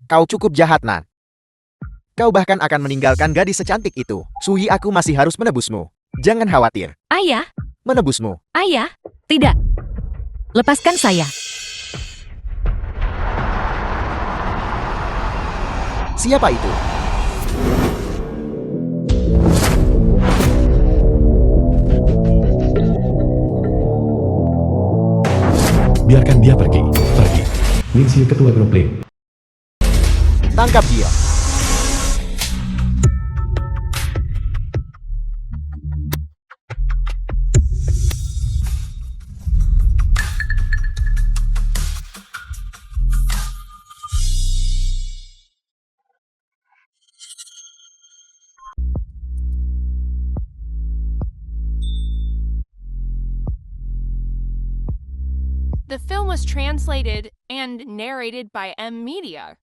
Kau cukup jahat, Nan. Kau bahkan akan meninggalkan gadis secantik itu. Sui, aku masih harus menebusmu. Jangan khawatir. Ayah, Menebusmu. ayah, tidak. Lepaskan saya. Siapa itu? Biarkan dia pergi. Pergi. Lingxi, ketua grup Link. Tangkap dia. The film was translated and narrated by M Media.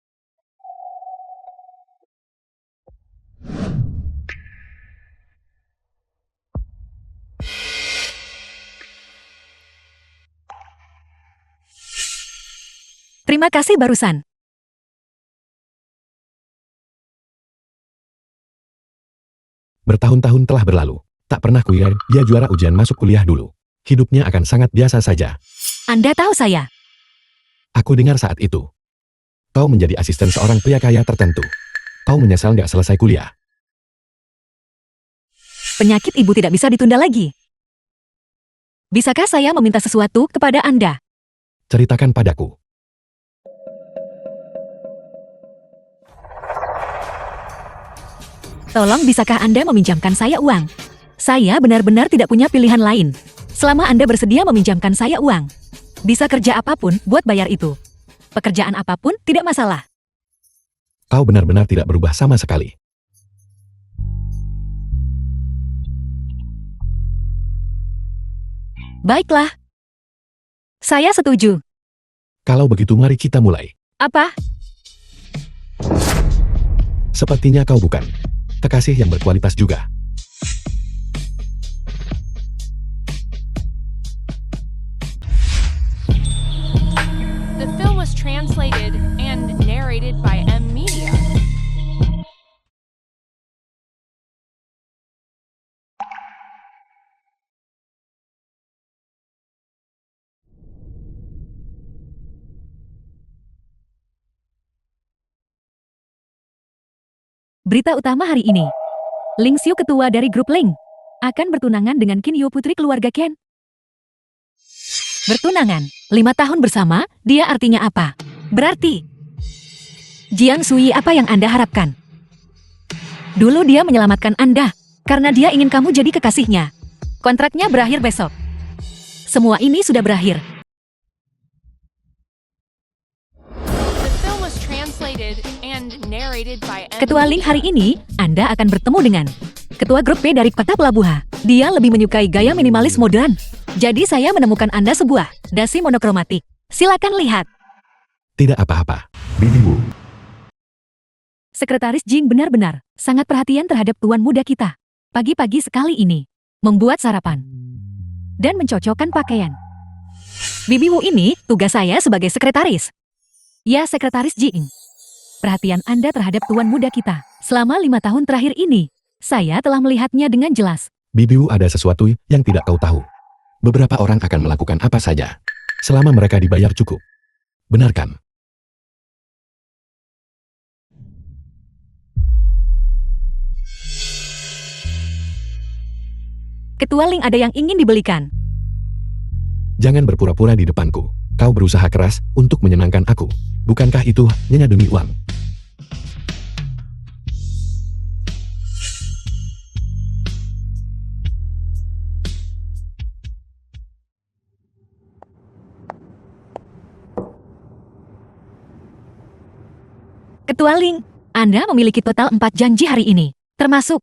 Terima kasih barusan. Bertahun-tahun telah berlalu. Tak pernah kuliah, dia juara ujian masuk kuliah dulu. Hidupnya akan sangat biasa saja. Anda tahu saya. Aku dengar saat itu. Kau menjadi asisten seorang pria kaya tertentu. Kau menyesal nggak selesai kuliah. Penyakit ibu tidak bisa ditunda lagi. Bisakah saya meminta sesuatu kepada Anda? Ceritakan padaku. Tolong bisakah Anda meminjamkan saya uang? Saya benar-benar tidak punya pilihan lain. Selama Anda bersedia meminjamkan saya uang. Bisa kerja apapun buat bayar itu. Pekerjaan apapun tidak masalah. Kau benar-benar tidak berubah sama sekali. Baiklah. Saya setuju. Kalau begitu mari kita mulai. Apa? Sepertinya kau bukan kekasih yang berkualitas juga. The film was translated and narrated by M Media. Berita utama hari ini. Ling Xiu, ketua dari grup Ling, akan bertunangan dengan Qin Yu, putri keluarga Ken. Bertunangan, 5 tahun bersama, dia artinya apa? Berarti, Jiang Sui, apa yang Anda harapkan? Dulu dia menyelamatkan Anda, karena dia ingin kamu jadi kekasihnya. Kontraknya berakhir besok. Semua ini sudah berakhir. The film was translated and narrated by M Ketua Ling, Media. hari ini, Anda akan bertemu dengan Ketua Grup B dari Kota Pelabuhan. Dia lebih menyukai gaya minimalis modern. Jadi saya menemukan Anda sebuah dasi monokromatik. Silakan lihat. Tidak apa-apa. Bibi Wu. Sekretaris Jing benar-benar sangat perhatian terhadap tuan muda kita. Pagi-pagi sekali ini, membuat sarapan dan mencocokkan pakaian. Bibi Wu ini tugas saya sebagai sekretaris. Ya, Sekretaris Jing. Perhatian Anda terhadap tuan muda kita. Selama 5 tahun terakhir ini, saya telah melihatnya dengan jelas. Bibi Wu, ada sesuatu yang tidak kau tahu. Beberapa orang akan melakukan apa saja, selama mereka dibayar cukup. Benar kan? Ketua Ling, ada yang ingin dibelikan. Jangan berpura-pura di depanku. Kau berusaha keras untuk menyenangkan aku. Bukankah itu hanya demi uang? Ketua Ling, Anda memiliki total 4 janji hari ini, termasuk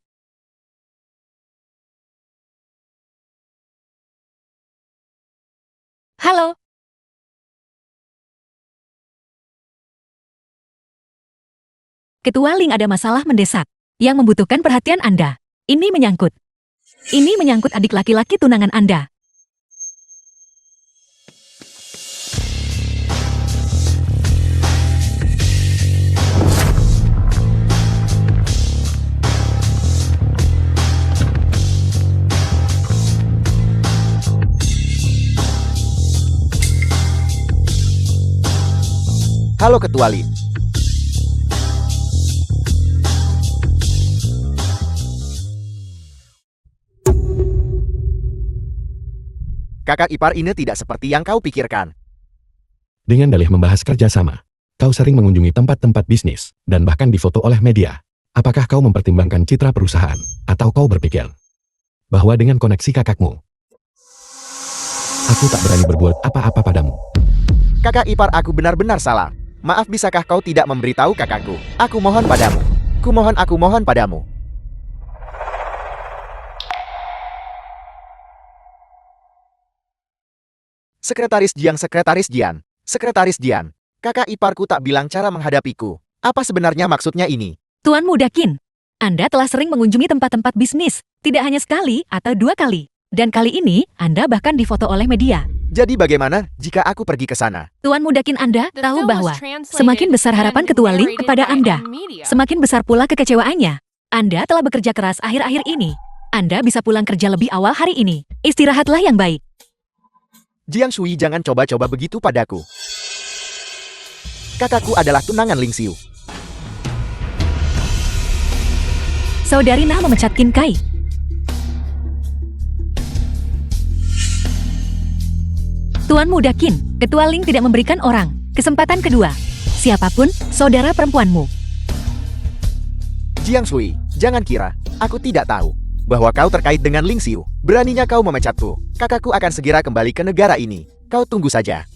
halo. Ketua Ling, ada masalah mendesak yang membutuhkan perhatian Anda. Ini menyangkut adik laki-laki tunangan Anda. Halo Ketua Lee. Kakak ipar ini tidak seperti yang kau pikirkan. Dengan dalih membahas kerjasama, kau sering mengunjungi tempat-tempat bisnis, dan bahkan difoto oleh media. Apakah kau mempertimbangkan citra perusahaan, atau kau berpikir bahwa dengan koneksi kakakmu, aku tak berani berbuat apa-apa padamu? Kakak ipar aku benar-benar salah. Maaf, bisakah kau tidak memberitahu kakakku? Aku mohon padamu. Aku mohon padamu. Sekretaris Jian. Sekretaris Jian. Kakak iparku tak bilang cara menghadapiku. Apa sebenarnya maksudnya ini? Tuan Muda Qin, Anda telah sering mengunjungi tempat-tempat bisnis, tidak hanya sekali atau 2 kali. Dan kali ini, Anda bahkan difoto oleh media. Jadi bagaimana jika aku pergi ke sana? Tuan Muda Qin, Anda The tahu film bahwa was translated semakin besar harapan and Ketua Ling narrated kepada by Anda, M-Media. semakin besar pula kekecewaannya. Anda telah bekerja keras akhir-akhir ini. Anda bisa pulang kerja lebih awal hari ini. Istirahatlah yang baik. Jiang Shui, jangan coba-coba begitu padaku. Kakakku adalah tunangan Ling Xiu. Saudari Na memecat Qin Kai. Tuan Muda Qin, Ketua Ling tidak memberikan orang kesempatan kedua. Siapapun saudara perempuanmu. Jiang Shui, jangan kira aku tidak tahu bahwa kau terkait dengan Ling Xiu. Beraninya kau memecatku. Kakakku akan segera kembali ke negara ini. Kau tunggu saja.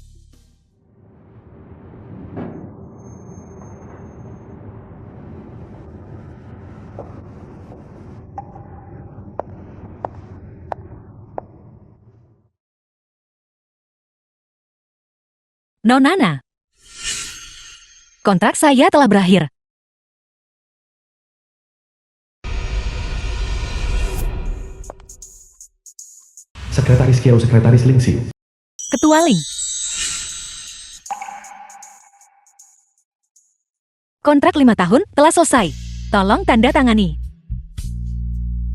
Nonana. Kontrak saya telah berakhir. Sekretaris Kiao, Sekretaris Ling Xiu. Ketua Ling. Kontrak 5 tahun telah selesai. Tolong tanda tangani.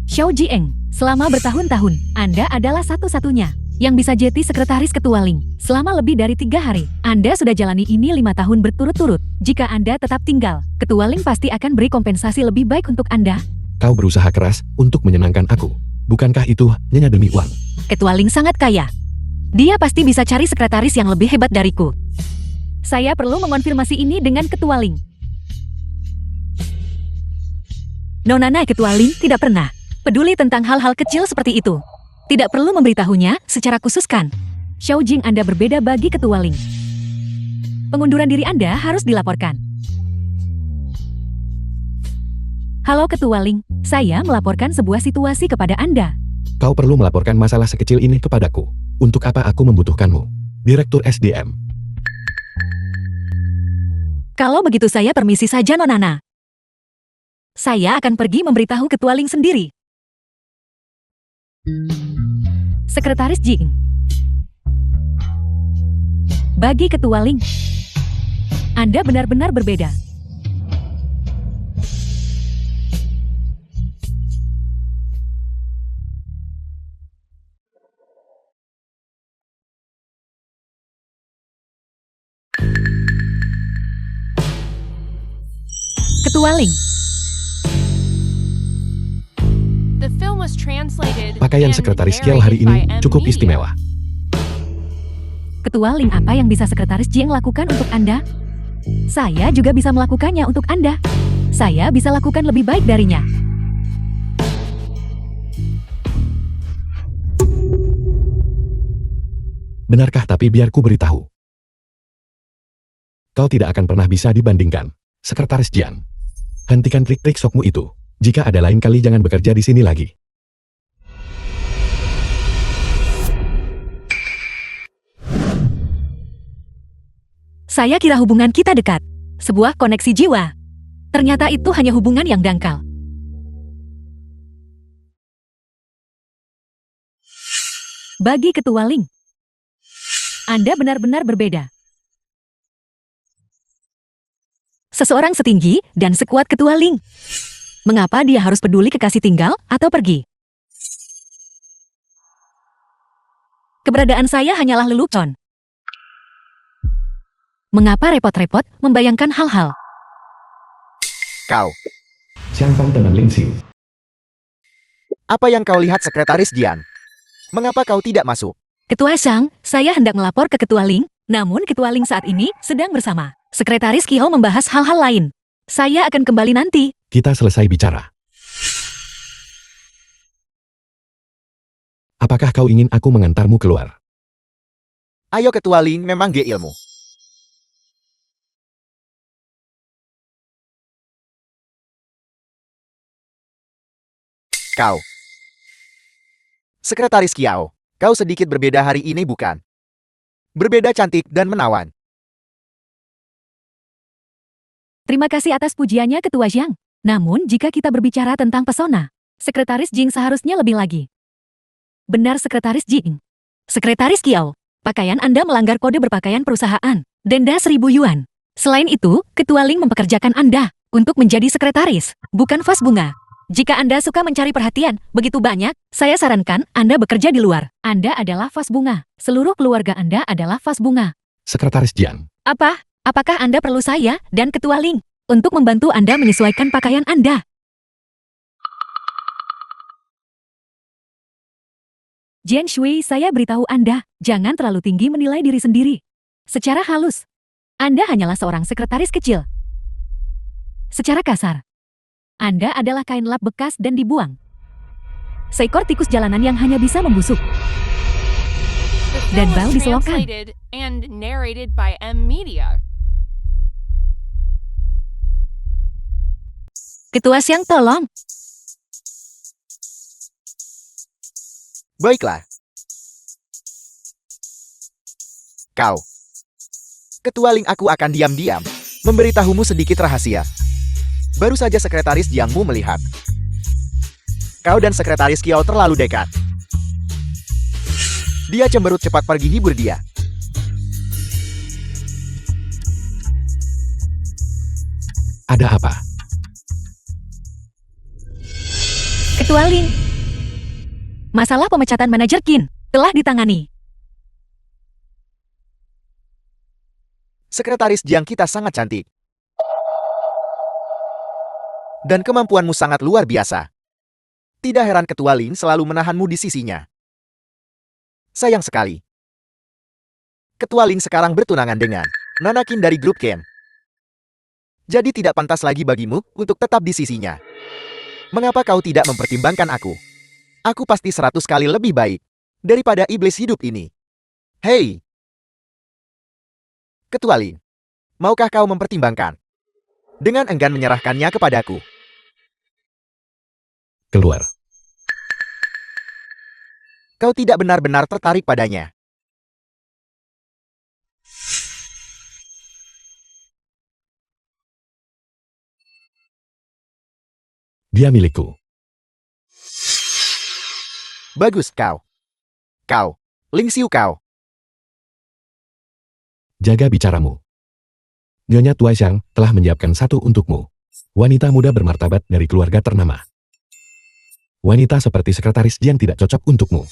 Xiao Jieng, selama bertahun-tahun, Anda adalah satu-satunya yang bisa jadi sekretaris Ketua Ling. Selama lebih dari 3 hari, Anda sudah jalani ini 5 tahun berturut-turut. Jika Anda tetap tinggal, Ketua Ling pasti akan beri kompensasi lebih baik untuk Anda. Kau berusaha keras untuk menyenangkan aku. Bukankah itu hanya demi uang? Ketua Ling sangat kaya. Dia pasti bisa cari sekretaris yang lebih hebat dariku. Saya perlu mengonfirmasi ini dengan Ketua Ling. Nonana, Ketua Ling tidak pernah peduli tentang hal-hal kecil seperti itu. Tidak perlu memberitahunya secara khusus kan? Xiao Jing, Anda berbeda bagi Ketua Ling. Pengunduran diri Anda harus dilaporkan. Halo Ketua Ling, saya melaporkan sebuah situasi kepada Anda. Kau perlu melaporkan masalah sekecil ini kepadaku. Untuk apa aku membutuhkanmu? Direktur SDM. Kalau begitu saya permisi saja Nonana. Saya akan pergi memberitahu Ketua Ling sendiri. Sekretaris Jing. Bagi Ketua Ling, Anda benar-benar berbeda. Ketua Ling. The film was translated Pakaian and Sekretaris Kiao hari narrated ini by cukup M-Media. istimewa. Ketua Ling, apa yang bisa Sekretaris Jiang lakukan untuk Anda? Saya juga bisa melakukannya untuk Anda. Saya bisa lakukan lebih baik darinya. Benarkah? Tapi biar ku beritahu. Kau tidak akan pernah bisa dibandingkan. Sekretaris Jian. Hentikan trik-trik sokmu itu. Jika ada lain kali jangan bekerja di sini lagi. Saya kira hubungan kita dekat. Sebuah koneksi jiwa. Ternyata itu hanya hubungan yang dangkal. Bagi Ketua Ling, Anda benar-benar berbeda. Seseorang setinggi dan sekuat Ketua Ling. Mengapa dia harus peduli kekasih tinggal atau pergi? Keberadaan saya hanyalah lelucon. Mengapa repot-repot membayangkan hal-hal? Kau, Xiang Fang teman Ling Xiu. apa yang kau lihat Sekretaris Jian? Mengapa kau tidak masuk? Ketua Shang, saya hendak melapor ke Ketua Ling, namun Ketua Ling saat ini sedang bersama Sekretaris Kiao membahas hal-hal lain. Saya akan kembali nanti. Kita selesai bicara. Apakah kau ingin aku mengantarmu keluar? Ayo Ketua Ling memang ge ilmu. Kau. Sekretaris Kiao, kau sedikit berbeda hari ini bukan? Berbeda cantik dan menawan. Terima kasih atas pujiannya Ketua Zhang. Namun jika kita berbicara tentang pesona, Sekretaris Jing seharusnya lebih lagi. Benar Sekretaris Jing. Sekretaris Kiao, pakaian Anda melanggar kode berpakaian perusahaan, denda 1.000 yuan. Selain itu, Ketua Ling mempekerjakan Anda untuk menjadi sekretaris, bukan vas bunga. Jika Anda suka mencari perhatian begitu banyak, saya sarankan Anda bekerja di luar. Anda adalah vas bunga. Seluruh keluarga Anda adalah vas bunga. Sekretaris Jian. Apa? Apakah Anda perlu saya dan Ketua Ling untuk membantu Anda menyesuaikan pakaian Anda? Jian Shui, saya beritahu Anda, jangan terlalu tinggi menilai diri sendiri. Secara halus, Anda hanyalah seorang sekretaris kecil. Secara kasar, Anda adalah kain lap bekas dan dibuang. Seekor tikus jalanan yang hanya bisa membusuk. The Dan film bau was diselongkan. translated and narrated by M Media. Ketua Siang, tolong. Baiklah. Kau. Ketua Ling, aku akan diam-diam memberitahumu sedikit rahasia. Baru saja Sekretaris Jiangmu melihat. Kau dan Sekretaris Kiao terlalu dekat. Dia cemberut, cepat pergi hibur dia. Ada apa? Ketua Ling. Masalah pemecatan manajer Qin telah ditangani. Sekretaris Jiang kita sangat cantik. Dan kemampuanmu sangat luar biasa. Tidak heran Ketua Ling selalu menahanmu di sisinya. Sayang sekali. Ketua Ling sekarang bertunangan dengan Nana Qin dari grup Ken. Jadi tidak pantas lagi bagimu untuk tetap di sisinya. Mengapa kau tidak mempertimbangkan aku? Aku pasti 100 kali lebih baik daripada iblis hidup ini. Hei! Ketua Ling, maukah kau mempertimbangkan? Dengan enggan menyerahkannya kepadaku. Keluar. Kau tidak benar-benar tertarik padanya. Dia milikku. Bagus kau. Kau, Ling Xiu kau. Jaga bicaramu. Nyonya Tua Xiang telah menyiapkan satu untukmu. Wanita muda bermartabat dari keluarga ternama. Wanita seperti Sekretaris Jian tidak cocok untukmu.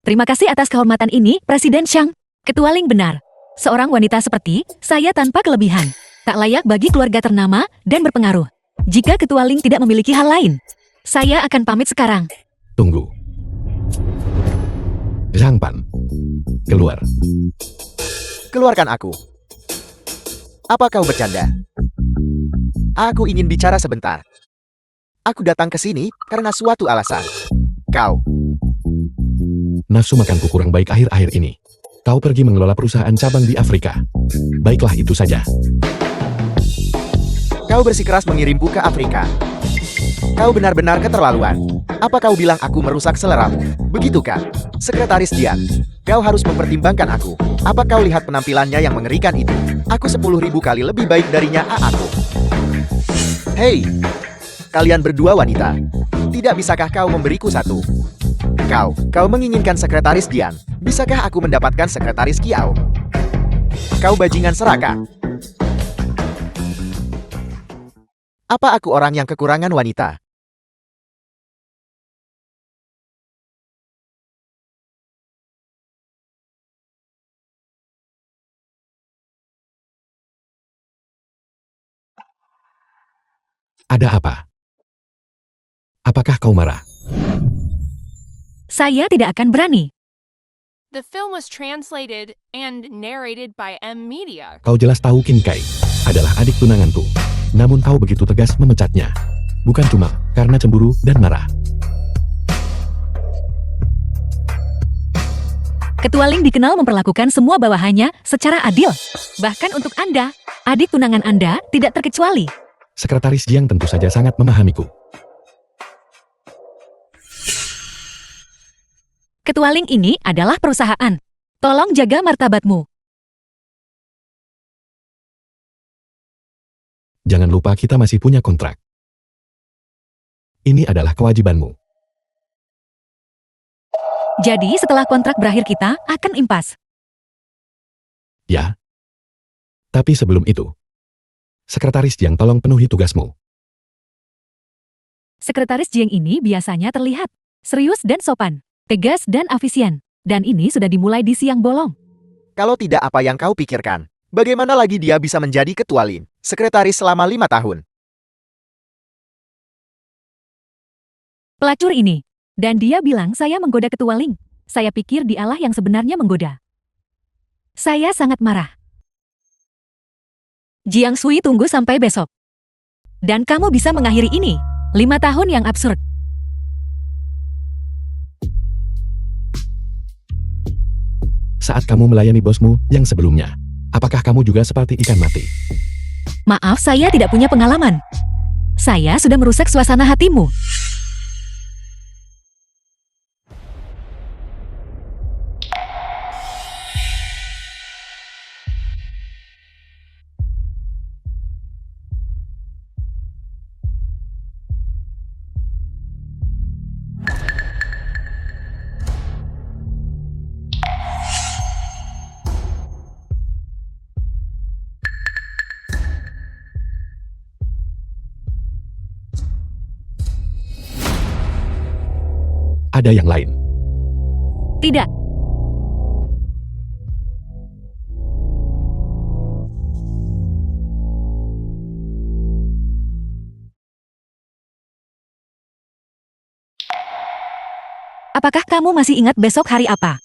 Terima kasih atas kehormatan ini, Presiden Shang. Ketua Ling benar. Seorang wanita seperti saya tanpa kelebihan. Tak layak bagi keluarga ternama dan berpengaruh. Jika Ketua Ling tidak memiliki hal lain, saya akan pamit sekarang. Tunggu. Zhang Pan. Keluar. Keluarkan aku. Apa kau bercanda? Aku ingin bicara sebentar. Aku datang ke sini karena suatu alasan. Kau. Nafsu makanku kurang baik akhir-akhir ini. Kau pergi mengelola perusahaan cabang di Afrika. Baiklah, itu saja. Kau bersikeras mengirimku ke Afrika. Kau benar-benar keterlaluan. Apa kau bilang aku merusak seleramu? Begitukah? Sekretaris Jian, kau harus mempertimbangkan aku. Apa kau lihat penampilannya yang mengerikan itu? Aku 10.000 kali lebih baik darinya aku. Hei, kalian berdua wanita. Tidak bisakah kau memberiku satu? Kau menginginkan Sekretaris Jian. Bisakah aku mendapatkan Sekretaris Kiao? Kau bajingan serakah. Apa aku orang yang kekurangan wanita? Ada apa? Apakah kau marah? Saya tidak akan berani. The film was translated and narrated by M Media. Kau jelas tahu Qin Kai adalah adik tunanganku. Namun kau begitu tegas memecatnya. Bukan cuma karena cemburu dan marah. Ketua Ling dikenal memperlakukan semua bawahannya secara adil. Bahkan untuk Anda, adik tunangan Anda tidak terkecuali. Sekretaris Jiang tentu saja sangat memahamiku. Ketua Ling ini adalah perusahaan. Tolong jaga martabatmu. Jangan lupa kita masih punya kontrak. Ini adalah kewajibanmu. Jadi setelah kontrak berakhir kita akan impas. Ya. Tapi sebelum itu, Sekretaris Jiang tolong penuhi tugasmu. Sekretaris Jiang ini biasanya terlihat serius dan sopan, tegas dan afisien. Dan ini sudah dimulai di siang bolong. Kalau tidak apa yang kau pikirkan, bagaimana lagi dia bisa menjadi ketua Ling, sekretaris selama 5 tahun? Pelacur ini. Dan dia bilang saya menggoda ketua Ling. Saya pikir dialah yang sebenarnya menggoda. Saya sangat marah. Jiang Sui tunggu sampai besok. Dan kamu bisa mengakhiri ini. 5 tahun yang absurd. Saat kamu melayani bosmu yang sebelumnya, apakah kamu juga seperti ikan mati? Maaf, saya tidak punya pengalaman. Saya sudah merusak suasana hatimu. Ada yang lain. Tidak. Apakah kamu masih ingat besok hari apa?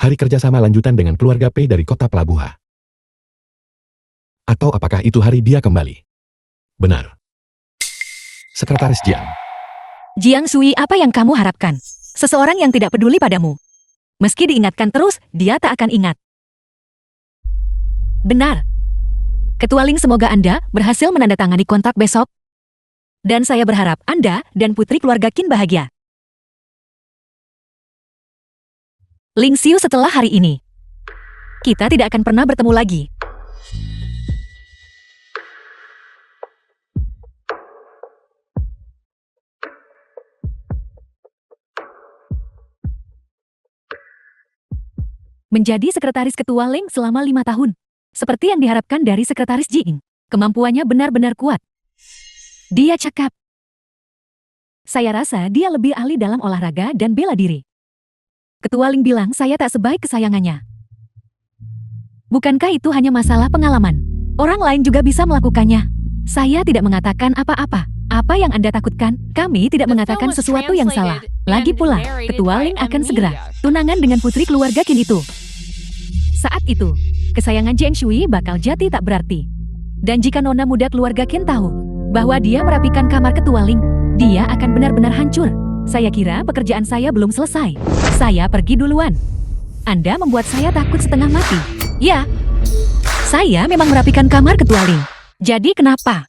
Hari kerjasama lanjutan dengan keluarga P dari kota Pelabuhan. Atau apakah itu hari dia kembali? Benar. Sekretaris Jiang. Jiang Sui, apa yang kamu harapkan? Seseorang yang tidak peduli padamu. Meski diingatkan terus, dia tak akan ingat. Benar. Ketua Ling, semoga Anda berhasil menandatangani kontrak besok. Dan saya berharap Anda dan putri keluarga Qin bahagia. Ling Xiu, setelah hari ini, kita tidak akan pernah bertemu lagi. Menjadi sekretaris ketua Ling selama 5 tahun. Seperti yang diharapkan dari sekretaris Jing. Kemampuannya benar-benar kuat. Dia cakap. Saya rasa dia lebih ahli dalam olahraga dan bela diri. Ketua Ling bilang saya tak sebaik kesayangannya. Bukankah itu hanya masalah pengalaman? Orang lain juga bisa melakukannya. Saya tidak mengatakan apa-apa. Apa yang Anda takutkan? Kami tidak mengatakan sesuatu yang salah. Lagi pula, Ketua Ling akan segera tunangan dengan putri keluarga Qin itu. Saat itu, kesayangan Jiang Shui bakal jati tak berarti. Dan jika nona muda keluarga Qin tahu bahwa dia merapikan kamar Ketua Ling, dia akan benar-benar hancur. Saya kira pekerjaan saya belum selesai. Saya pergi duluan. Anda membuat saya takut setengah mati. Ya, saya memang merapikan kamar Ketua Ling. Jadi kenapa?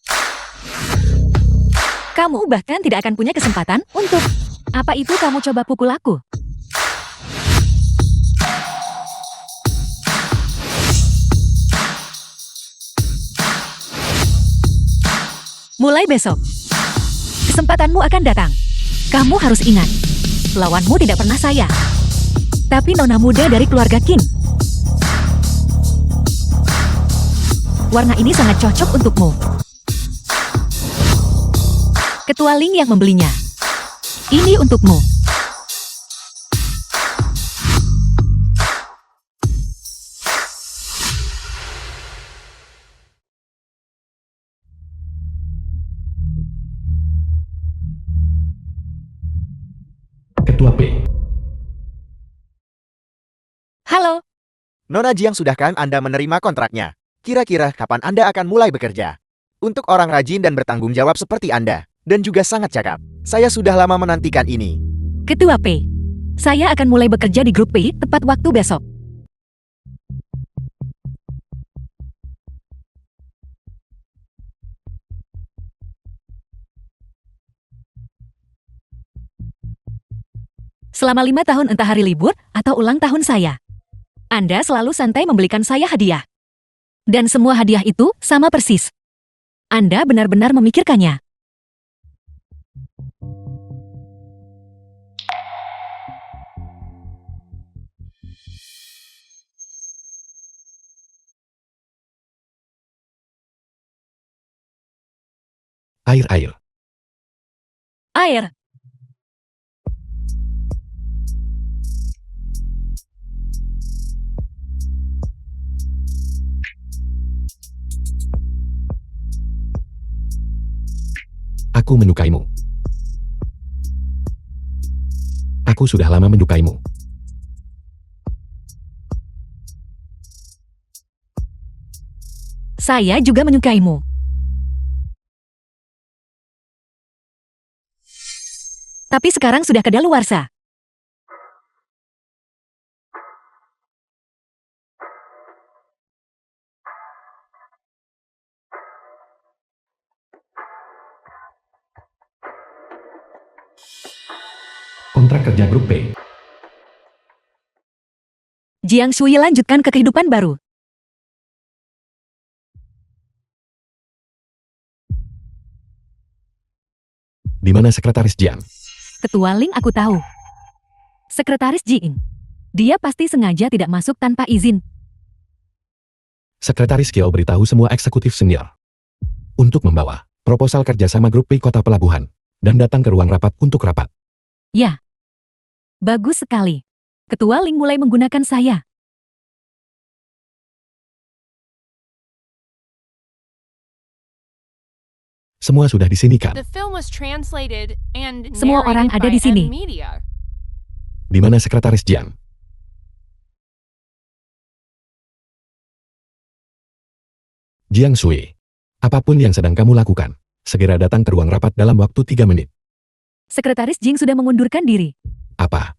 Kamu bahkan tidak akan punya kesempatan untuk... Apa itu kamu coba pukul aku? Mulai besok, kesempatanmu akan datang. Kamu harus ingat, lawanmu tidak pernah saya, tapi nona muda dari keluarga Qin. Warna ini sangat cocok untukmu. Ketua Ling yang membelinya. Ini untukmu. Ketua P. Halo, Nona Jiang, sudahkah Anda menerima kontraknya? Kira-kira kapan Anda akan mulai bekerja? Untuk orang rajin dan bertanggung jawab seperti Anda, dan juga sangat cakap, saya sudah lama menantikan ini. Ketua P. Saya akan mulai bekerja di grup P tepat waktu besok. Selama 5 tahun entah hari libur atau ulang tahun saya, Anda selalu santai membelikan saya hadiah. Dan semua hadiah itu sama persis. Anda benar-benar memikirkannya. Air. Air. Aku menyukaimu. Aku sudah lama menyukaimu. Saya juga menyukaimu. Tapi sekarang sudah kadaluarsa. Kontrak kerja grup P. Jiang Shui lanjutkan ke kehidupan baru. Di mana sekretaris Jiang? Ketua Ling, aku tahu. Sekretaris Jing. Dia pasti sengaja tidak masuk tanpa izin. Sekretaris Kiao beritahu semua eksekutif senior untuk membawa proposal kerjasama grup P Kota Pelabuhan dan datang ke ruang rapat untuk rapat. Ya. Bagus sekali. Ketua Ling mulai menggunakan saya. Semua sudah di sini kan? The film was translated and Semua orang narrated ada by di sini. M-Media. Di mana sekretaris Jiang? Jiang Shui, apapun yang sedang kamu lakukan, segera datang ke ruang rapat dalam waktu 3 menit. Sekretaris Jing sudah mengundurkan diri. Apa?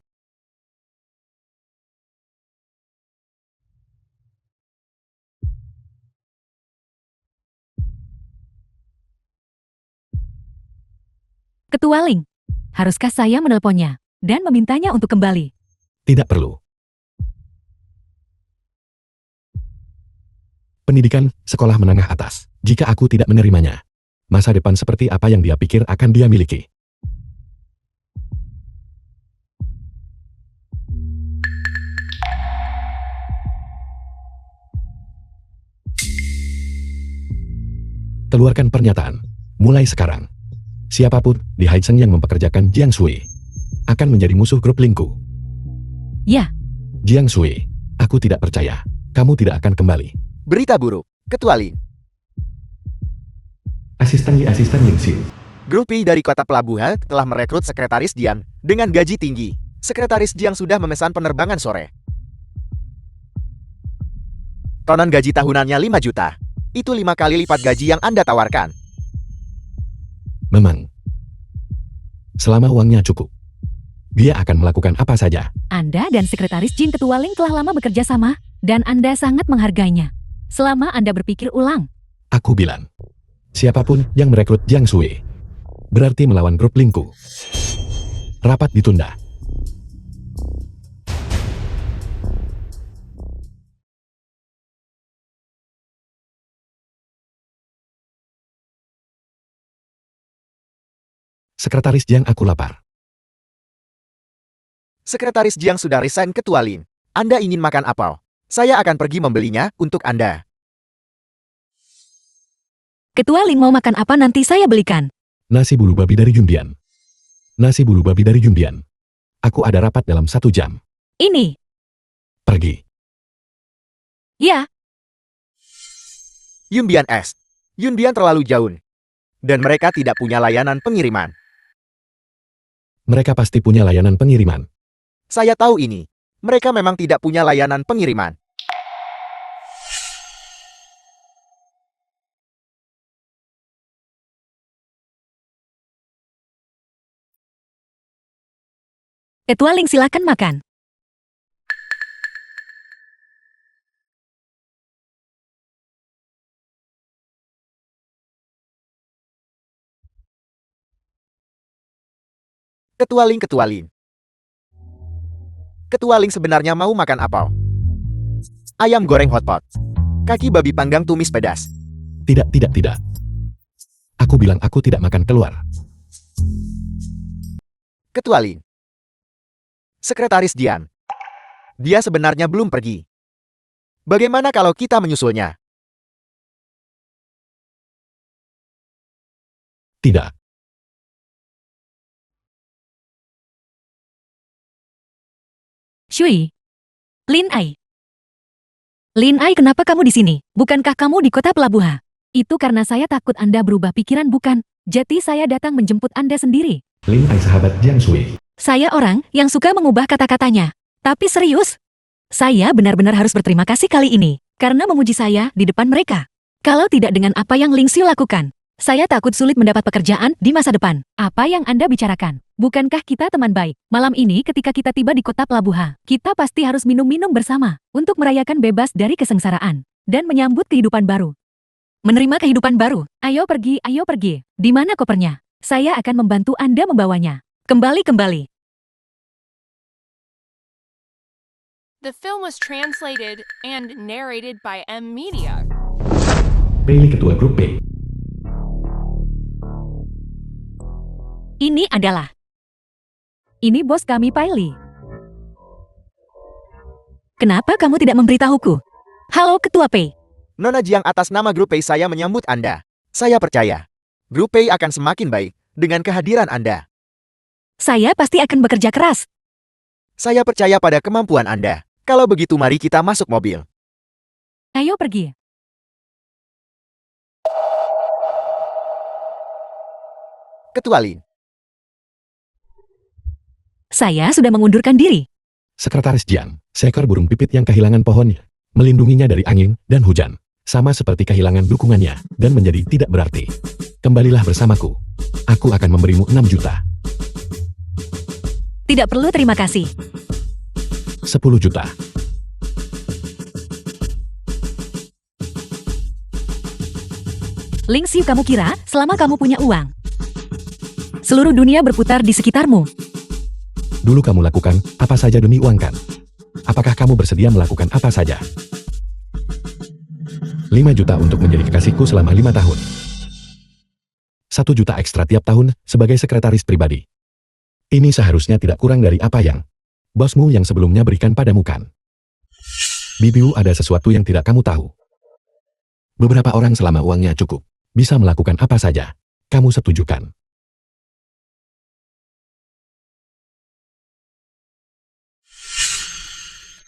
Ketua Ling, haruskah saya menelponnya dan memintanya untuk kembali? Tidak perlu. Pendidikan, sekolah menengah atas. Jika aku tidak menerimanya, masa depan seperti apa yang dia pikir akan dia miliki? Keluarkan pernyataan. Mulai sekarang. Siapapun di Haizeng yang mempekerjakan Jiang Shui akan menjadi musuh grup Lingku. Ya, Jiang Shui, aku tidak percaya. Kamu tidak akan kembali. Berita buruk, Ketua Ling. Asisten Yingxi. Grup P dari Kota Pelabuhan telah merekrut Sekretaris Jiang dengan gaji tinggi. Sekretaris Jiang sudah memesan penerbangan sore. Tonan gaji tahunannya 5 juta. Itu 5 kali lipat gaji yang Anda tawarkan. Memang. Selama uangnya cukup, dia akan melakukan apa saja. Anda dan Sekretaris Jing Ketua Ling telah lama bekerja sama, dan Anda sangat menghargainya. Selama Anda berpikir ulang. Aku bilang, siapapun yang merekrut Jiang Shui berarti melawan grup Lingku. Rapat ditunda. Sekretaris Jiang, aku lapar. Sekretaris Jiang sudah resign, Ketua Ling. Anda ingin makan apa? Saya akan pergi membelinya untuk Anda. Ketua Ling mau makan apa nanti saya belikan. Nasi bulu babi dari Jundian. Nasi bulu babi dari Jundian. Aku ada rapat dalam 1 jam. Ini. Pergi. Ya, Yunbian S. Yunbian terlalu jauh. Dan mereka tidak punya layanan pengiriman. Mereka pasti punya layanan pengiriman. Saya tahu ini. Mereka memang tidak punya layanan pengiriman. Ketua Ling silakan makan. Ketua Ling, Ketua Ling. Ketua Ling sebenarnya mau makan apa? Ayam goreng hotpot. Kaki babi panggang tumis pedas. Tidak. Aku bilang aku tidak makan keluar. Ketua Ling. Sekretaris Dian. Dia sebenarnya belum pergi. Bagaimana kalau kita menyusulnya? Tidak. Shui. Lin Ai. Lin Ai, kenapa kamu di sini? Bukankah kamu di kota pelabuhan? Itu karena saya takut Anda berubah pikiran, bukan? Jadi saya datang menjemput Anda sendiri. Lin Ai sahabat Jiang Sui. Saya orang yang suka mengubah kata-katanya. Tapi serius, saya benar-benar harus berterima kasih kali ini karena memuji saya di depan mereka. Kalau tidak dengan apa yang Ling Xiu lakukan, saya takut sulit mendapat pekerjaan di masa depan. Apa yang Anda bicarakan? Bukankah kita teman baik? Malam ini ketika kita tiba di kota pelabuhan, kita pasti harus minum-minum bersama untuk merayakan bebas dari kesengsaraan dan menyambut kehidupan baru. Menerima kehidupan baru. Ayo pergi, ayo pergi. Di mana kopernya? Saya akan membantu Anda membawanya. Kembali. The film was translated and narrated by M Media. Bailey ketua grup B. Ini bos kami, Paili. Kenapa kamu tidak memberitahuku? Halo Ketua Pei. Nona Jiang, atas nama grup Pei saya menyambut Anda. Saya percaya. Grup Pei akan semakin baik dengan kehadiran Anda. Saya pasti akan bekerja keras. Saya percaya pada kemampuan Anda. Kalau begitu mari kita masuk mobil. Ayo pergi. Ketua Lin. Saya sudah mengundurkan diri. Sekretaris Jiang, seekor burung pipit yang kehilangan pohonnya, melindunginya dari angin dan hujan, sama seperti kehilangan dukungannya, dan menjadi tidak berarti. Kembalilah bersamaku. Aku akan memberimu 6 juta. Tidak perlu terima kasih. 10 juta. Ling Xiu, kamu kira selama kamu punya uang, seluruh dunia berputar di sekitarmu? Dulu kamu lakukan apa saja demi uang kan? Apakah kamu bersedia melakukan apa saja? 5 juta untuk menjadi kekasihku selama 5 tahun. 1 juta ekstra tiap tahun sebagai sekretaris pribadi. Ini seharusnya tidak kurang dari apa yang bosmu yang sebelumnya berikan padamu kan? Bibiu, ada sesuatu yang tidak kamu tahu. Beberapa orang selama uangnya cukup, bisa melakukan apa saja. Kamu setuju kan?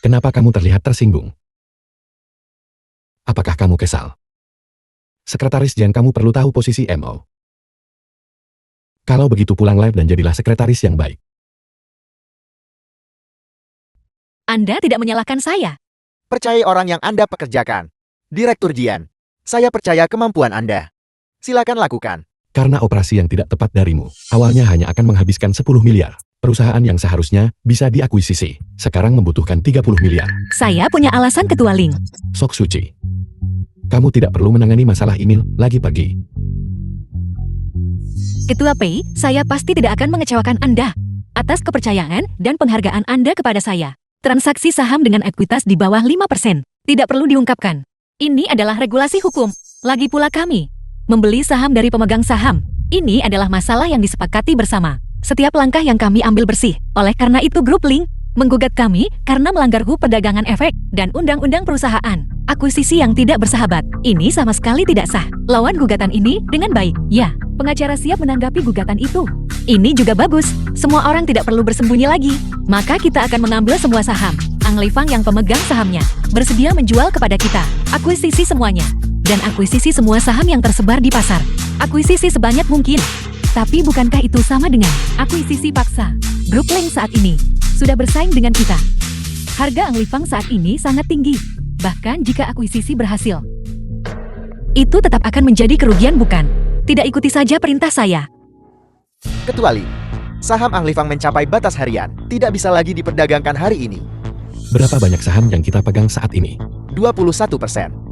Kenapa kamu terlihat tersinggung? Apakah kamu kesal? Sekretaris Jian, kamu perlu tahu posisi MO. Kalau begitu pulang live dan jadilah sekretaris yang baik. Anda tidak menyalahkan saya. Percayai orang yang Anda pekerjakan. Direktur Jian. Saya percaya kemampuan Anda. Silakan lakukan. Karena operasi yang tidak tepat darimu, awalnya hanya akan menghabiskan 10 miliar. Perusahaan yang seharusnya bisa diakuisisi, sekarang membutuhkan 30 miliar. Saya punya alasan, Ketua Ling. Sok Suci. Kamu tidak perlu menangani masalah email lagi pergi. Ketua Pei, saya pasti tidak akan mengecewakan Anda. Atas kepercayaan dan penghargaan Anda kepada saya. Transaksi saham dengan ekuitas di bawah 5%. Tidak perlu diungkapkan. Ini adalah regulasi hukum. Lagi pula kami membeli saham dari pemegang saham. Ini adalah masalah yang disepakati bersama. Setiap langkah yang kami ambil bersih. Oleh karena itu grup Ling menggugat kami karena melanggar HU perdagangan efek dan undang-undang perusahaan. Akuisisi yang tidak bersahabat. Ini sama sekali tidak sah. Lawan gugatan ini dengan baik. Ya, pengacara siap menanggapi gugatan itu. Ini juga bagus. Semua orang tidak perlu bersembunyi lagi. Maka kita akan mengambil semua saham. Ang Leifang yang pemegang sahamnya bersedia menjual kepada kita. Akuisisi semuanya. Dan akuisisi semua saham yang tersebar di pasar. Akuisisi sebanyak mungkin. Tapi bukankah itu sama dengan akuisisi paksa? Grup Link saat ini sudah bersaing dengan kita. Harga Anglifang saat ini sangat tinggi. Bahkan jika akuisisi berhasil, itu tetap akan menjadi kerugian bukan? Tidak ikuti saja perintah saya. Kecuali saham Anglifang mencapai batas harian, tidak bisa lagi diperdagangkan hari ini. Berapa banyak saham yang kita pegang saat ini? 21%.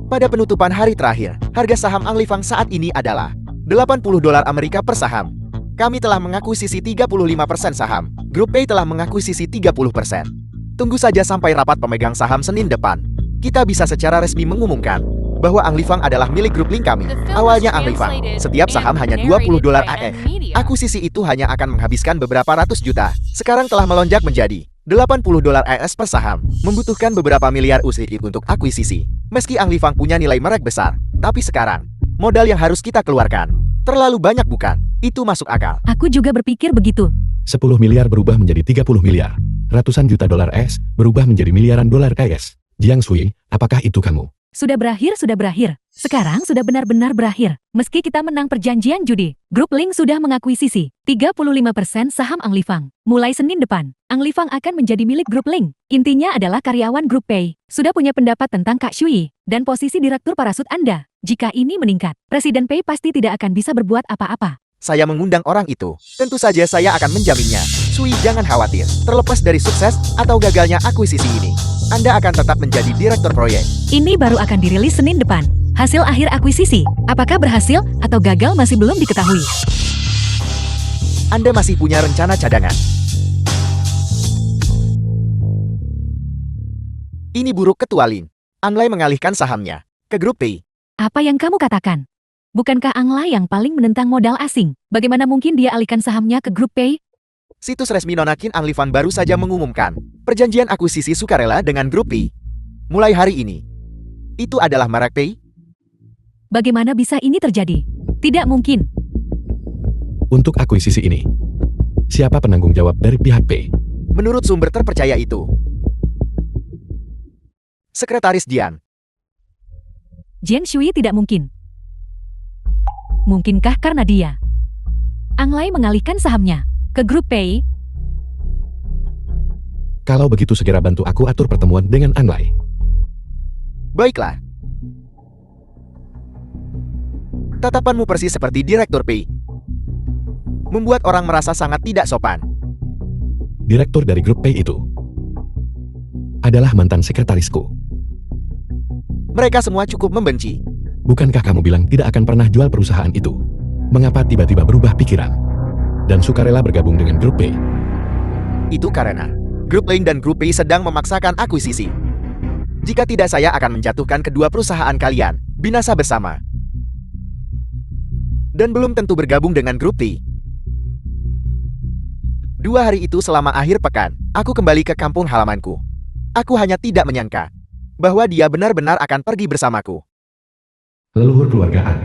Pada penutupan hari terakhir, harga saham Anglifang saat ini adalah $80 Amerika per saham. Kami telah mengakuisisi 35% saham. Grup A telah mengakuisisi 30%. Tunggu saja sampai rapat pemegang saham Senin depan. Kita bisa secara resmi mengumumkan bahwa Anglifang adalah milik grup Link kami. The film was Awalnya Anglifang, translated setiap saham and hanya narrated $20 by AS. M-Media. Akuisisi itu hanya akan menghabiskan beberapa ratus juta. Sekarang telah melonjak menjadi $80 AS per saham. Membutuhkan beberapa miliar USD untuk akuisisi. Meski Anglifang punya nilai merek besar, tapi sekarang, modal yang harus kita keluarkan terlalu banyak bukan? Itu masuk akal. Aku juga berpikir begitu. 10 miliar berubah menjadi 30 miliar. Ratusan juta dolar AS berubah menjadi miliaran dolar KS. Jiang Shui, apakah itu kamu? Sudah berakhir, sudah berakhir. Sekarang sudah benar-benar berakhir. Meski kita menang perjanjian judi, Grup Link sudah mengakuisisi 35% saham Anglifang. Mulai Senin depan, Anglifang akan menjadi milik Grup Link. Intinya adalah karyawan Grup Pay sudah punya pendapat tentang Kak Shui dan posisi direktur parasut Anda. Jika ini meningkat, Presiden Pay pasti tidak akan bisa berbuat apa-apa. Saya mengundang orang itu. Tentu saja saya akan menjaminnya. Sui, jangan khawatir. Terlepas dari sukses atau gagalnya akuisisi ini, Anda akan tetap menjadi direktur proyek. Ini baru akan dirilis Senin depan. Hasil akhir akuisisi, apakah berhasil atau gagal masih belum diketahui. Anda masih punya rencana cadangan. Ini buruk Ketua Lin. Anglai mengalihkan sahamnya ke grup P. Apa yang kamu katakan? Bukankah Anglai yang paling menentang modal asing? Bagaimana mungkin dia alihkan sahamnya ke grup Pay? Situs resmi Nonakin Anglifang baru saja mengumumkan perjanjian akuisisi sukarela dengan grup P. Mulai hari ini. Itu adalah merek Pay? Bagaimana bisa ini terjadi? Tidak mungkin. Untuk akuisisi ini, siapa penanggung jawab dari pihak P? Menurut sumber terpercaya itu, Sekretaris Dian. Jiang Shui tidak mungkin. Mungkinkah karena dia Anglai mengalihkan sahamnya ke grup Pay? Kalau begitu segera bantu aku atur pertemuan dengan Anglai. Baiklah. Tatapanmu persis seperti Direktur Pay. Membuat orang merasa sangat tidak sopan. Direktur dari grup Pay itu adalah mantan sekretarisku. Mereka semua cukup membenci. Bukankah kamu bilang tidak akan pernah jual perusahaan itu? Mengapa tiba-tiba berubah pikiran dan sukarela bergabung dengan grup P? Itu karena grup Link dan grup P sedang memaksakan akuisisi. Jika tidak, saya akan menjatuhkan kedua perusahaan kalian, binasa bersama. Dan belum tentu bergabung dengan grup P. 2 hari itu selama akhir pekan, aku kembali ke kampung halamanku. Aku hanya tidak menyangka bahwa dia benar-benar akan pergi bersamaku. Leluhur keluarga An.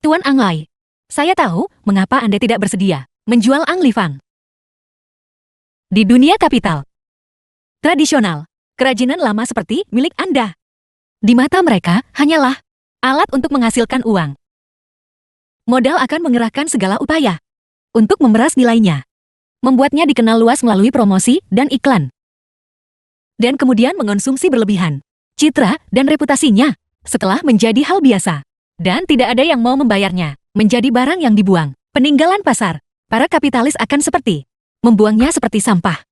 Tuan Anglai, saya tahu mengapa Anda tidak bersedia menjual Anglifang. Di dunia kapital tradisional, kerajinan lama seperti milik Anda, di mata mereka hanyalah alat untuk menghasilkan uang. Modal akan mengerahkan segala upaya untuk memeras nilainya, membuatnya dikenal luas melalui promosi dan iklan, dan kemudian mengonsumsi berlebihan citra dan reputasinya setelah menjadi hal biasa dan tidak ada yang mau membayarnya, menjadi barang yang dibuang, peninggalan pasar. Para kapitalis akan seperti membuangnya seperti sampah.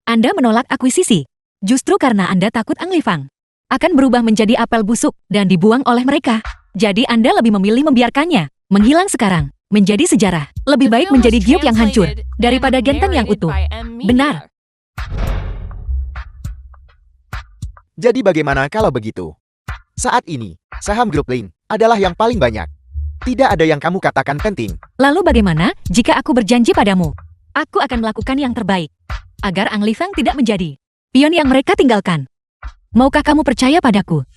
Anda menolak akuisisi justru karena Anda takut Anglifang akan berubah menjadi apel busuk dan dibuang oleh mereka. Jadi Anda lebih memilih membiarkannya menghilang sekarang, menjadi sejarah. Lebih baik menjadi giok yang hancur daripada genteng yang utuh. Benar. Jadi bagaimana kalau begitu? Saat ini, saham grup Link adalah yang paling banyak. Tidak ada yang kamu katakan penting. Lalu bagaimana jika aku berjanji padamu? Aku akan melakukan yang terbaik agar Anglifang tidak menjadi pion yang mereka tinggalkan. Maukah kamu percaya padaku?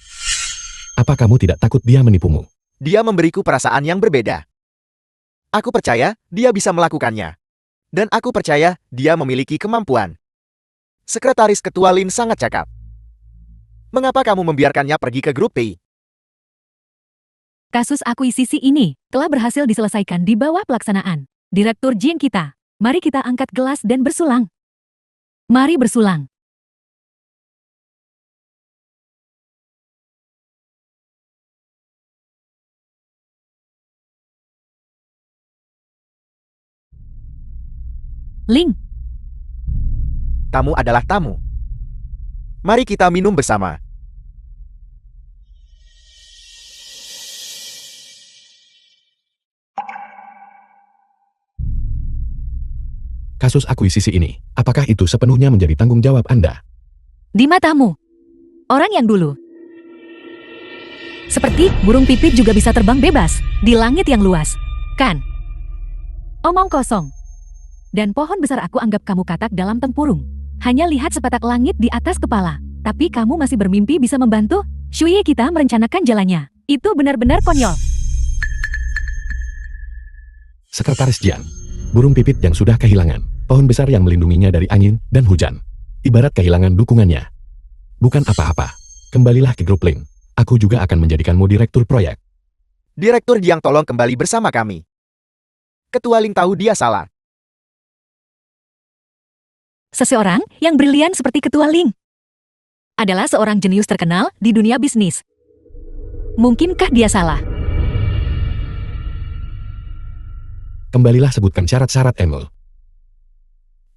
Apa kamu tidak takut dia menipumu? Dia memberiku perasaan yang berbeda. Aku percaya dia bisa melakukannya. Dan aku percaya dia memiliki kemampuan. Sekretaris Ketua Lin sangat cakap. Mengapa kamu membiarkannya pergi ke grup P? Kasus akuisisi ini telah berhasil diselesaikan di bawah pelaksanaan Direktur Jiang kita. Mari kita angkat gelas dan bersulang. Mari bersulang. Ling, Tamu adalah tamu. Mari kita minum bersama. Kasus akuisisi ini, apakah itu sepenuhnya menjadi tanggung jawab Anda? di matamu. Orang yang dulu. Seperti burung pipit juga bisa terbang bebas di langit yang luas. Kan? Omong kosong. Dan pohon besar aku anggap kamu katak dalam tempurung. Hanya lihat sepetak langit di atas kepala. Tapi kamu masih bermimpi bisa membantu? Shui kita merencanakan jalannya. Itu benar-benar konyol. Sekretaris Jiang, burung pipit yang sudah kehilangan, pohon besar yang melindunginya dari angin dan hujan. Ibarat kehilangan dukungannya. Bukan apa-apa. Kembalilah ke grup Link. Aku juga akan menjadikanmu direktur proyek. Direktur Jiang tolong kembali bersama kami. Ketua Ling tahu dia salah. Seseorang yang brilian seperti Ketua Ling adalah seorang jenius terkenal di dunia bisnis. Mungkinkah dia salah? Kembalilah sebutkan syarat-syarat Emil.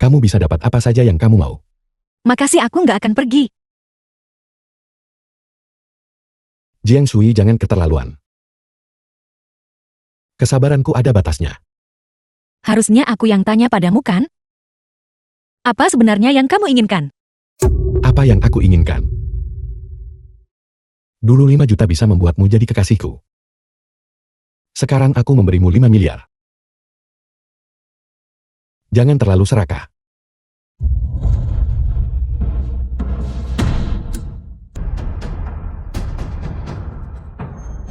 Kamu bisa dapat apa saja yang kamu mau. Makasih, aku nggak akan pergi. Jiang Shui, jangan keterlaluan. Kesabaranku ada batasnya. Harusnya aku yang tanya padamu kan? Apa sebenarnya yang kamu inginkan? Apa yang aku inginkan? Dulu 5 juta bisa membuatmu jadi kekasihku. Sekarang aku memberimu 5 miliar. Jangan terlalu serakah.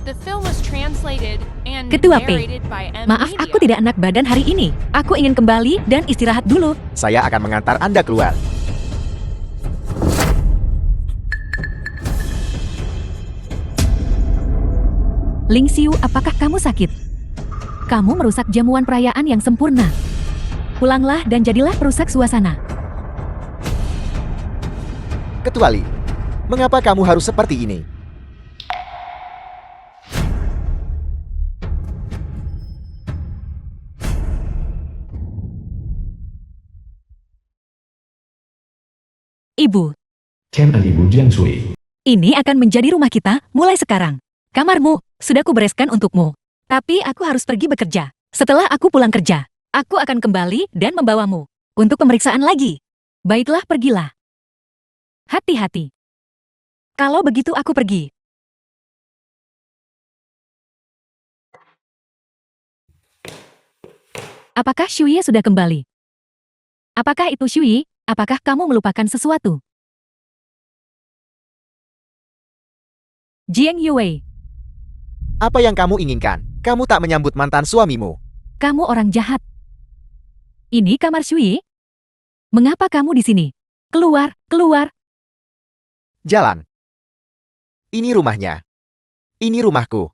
The film was translated and Ketua P. narrated by M. Maaf, Media. aku tidak enak badan hari ini. Aku ingin kembali dan istirahat dulu. Saya akan mengantar Anda keluar. Ling Xiu, apakah kamu sakit? Kamu merusak jamuan perayaan yang sempurna. Pulanglah dan jadilah perusak suasana. Ketua Ling, mengapa kamu harus seperti ini? Ibu, Chen dan Ibu Jiang Shui. ini akan menjadi rumah kita mulai sekarang. Kamarmu sudah kubereskan untukmu. Tapi aku harus pergi bekerja. Setelah aku pulang kerja, aku akan kembali dan membawamu untuk pemeriksaan lagi. Baiklah, pergilah. Hati-hati. Kalau begitu aku pergi. Apakah Shui sudah kembali? Apakah itu Shui? Apakah kamu melupakan sesuatu? Jiang Yue, Apa yang kamu inginkan? Kamu tak menyambut mantan suamimu. kamu orang jahat. Ini kamar Shui? Mengapa kamu di sini? Keluar, keluar. Jalan. Ini rumahnya. Ini rumahku.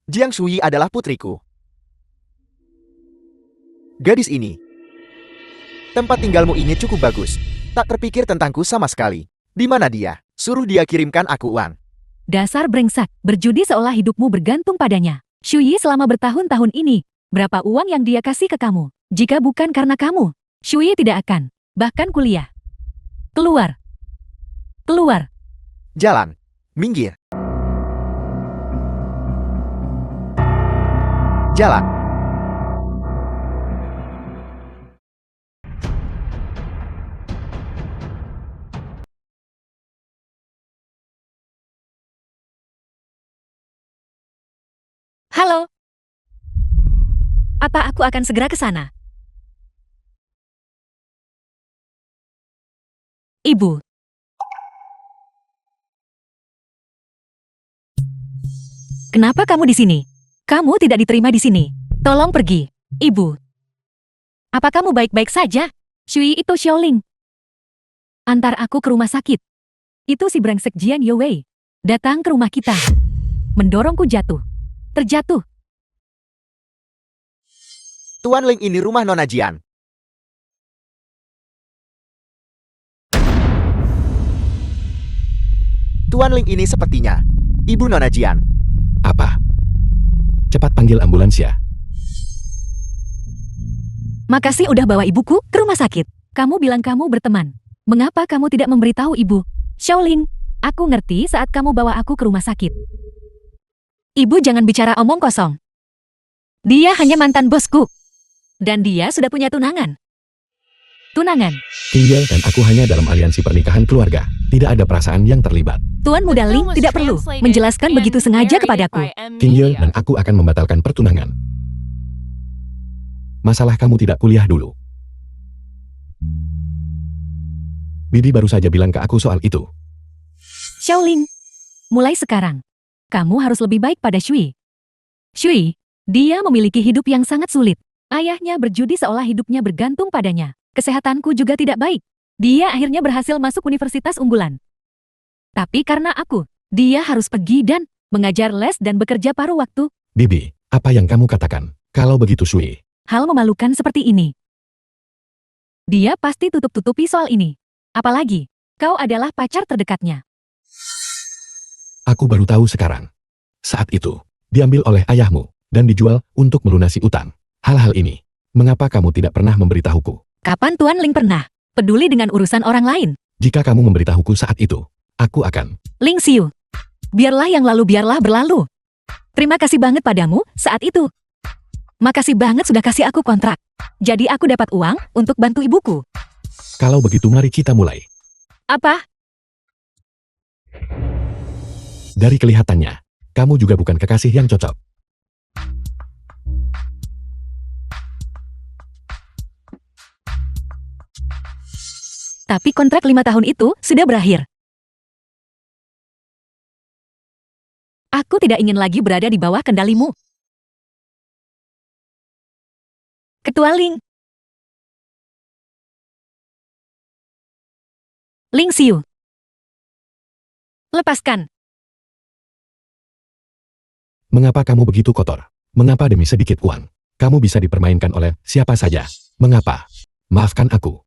Jiang Shui adalah putriku. Gadis ini. Tempat tinggalmu ini cukup bagus. Tak terpikir tentangku sama sekali. Di mana dia? Suruh dia kirimkan aku uang. Dasar brengsek, berjudi seolah hidupmu bergantung padanya. Shui selama bertahun-tahun ini, berapa uang yang dia kasih ke kamu? Jika bukan karena kamu, Shui tidak akan, bahkan kuliah. Keluar. Keluar. Jalan. Minggir. Jalan. Halo. Apa aku akan segera ke sana? Ibu. Kenapa kamu di sini? Kamu tidak diterima di sini. Tolong pergi. Ibu. Apa kamu baik-baik saja? Shui itu Xiaoling. Antar aku ke rumah sakit. Itu si brengsek Jian Youwei. Datang ke rumah kita. Mendorongku jatuh. Terjatuh. Tuan Ling, ini rumah Nona Jian. Tuan Ling, ini sepertinya Ibu Nona Jian. Apa? Cepat panggil ambulans ya. Makasih udah bawa ibuku ke rumah sakit. Kamu bilang kamu berteman. Mengapa kamu tidak memberitahu ibu? Xiaoling, aku ngerti saat kamu bawa aku ke rumah sakit. Ibu jangan bicara omong kosong. Dia hanya mantan bosku. Dan dia sudah punya tunangan. Tunangan. Tinggal dan aku hanya dalam aliansi pernikahan keluarga. Tidak ada perasaan yang terlibat. Tuan The Muda Ling film was tidak perlu translated menjelaskan and begitu sengaja narrated kepadaku. by M. Tinggal Media. dan aku akan membatalkan pertunangan. Masalah kamu tidak kuliah dulu. Bibi baru saja bilang ke aku soal itu. Xiaoling, mulai sekarang, kamu harus lebih baik pada Shui. Shui, dia memiliki hidup yang sangat sulit. Ayahnya berjudi seolah hidupnya bergantung padanya. Kesehatanku juga tidak baik. Dia akhirnya berhasil masuk universitas unggulan. Tapi karena aku, dia harus pergi dan mengajar les dan bekerja paruh waktu. Bibi, apa yang kamu katakan? Kalau begitu Shui, Hal memalukan seperti ini. Dia pasti tutup-tutupi soal ini. Apalagi, kau adalah pacar terdekatnya. aku baru tahu sekarang. Saat itu, diambil oleh ayahmu dan dijual untuk melunasi utang. Hal-hal ini, mengapa kamu tidak pernah memberitahuku? Kapan Tuan Ling pernah peduli dengan urusan orang lain? Jika kamu memberitahuku saat itu, aku akan. Ling Xiu, biarlah yang lalu biarlah berlalu. Terima kasih banget padamu saat itu. Makasih banget sudah kasih aku kontrak. Jadi aku dapat uang untuk bantu ibuku. Kalau begitu mari kita mulai. Apa? Dari kelihatannya, kamu juga bukan kekasih yang cocok. Tapi kontrak 5 tahun itu sudah berakhir. Aku tidak ingin lagi berada di bawah kendalimu. Ketua Ling. Ling Xiu. Lepaskan. Mengapa kamu begitu kotor? Mengapa demi sedikit uang, kamu bisa dipermainkan oleh siapa saja? Mengapa? Maafkan aku.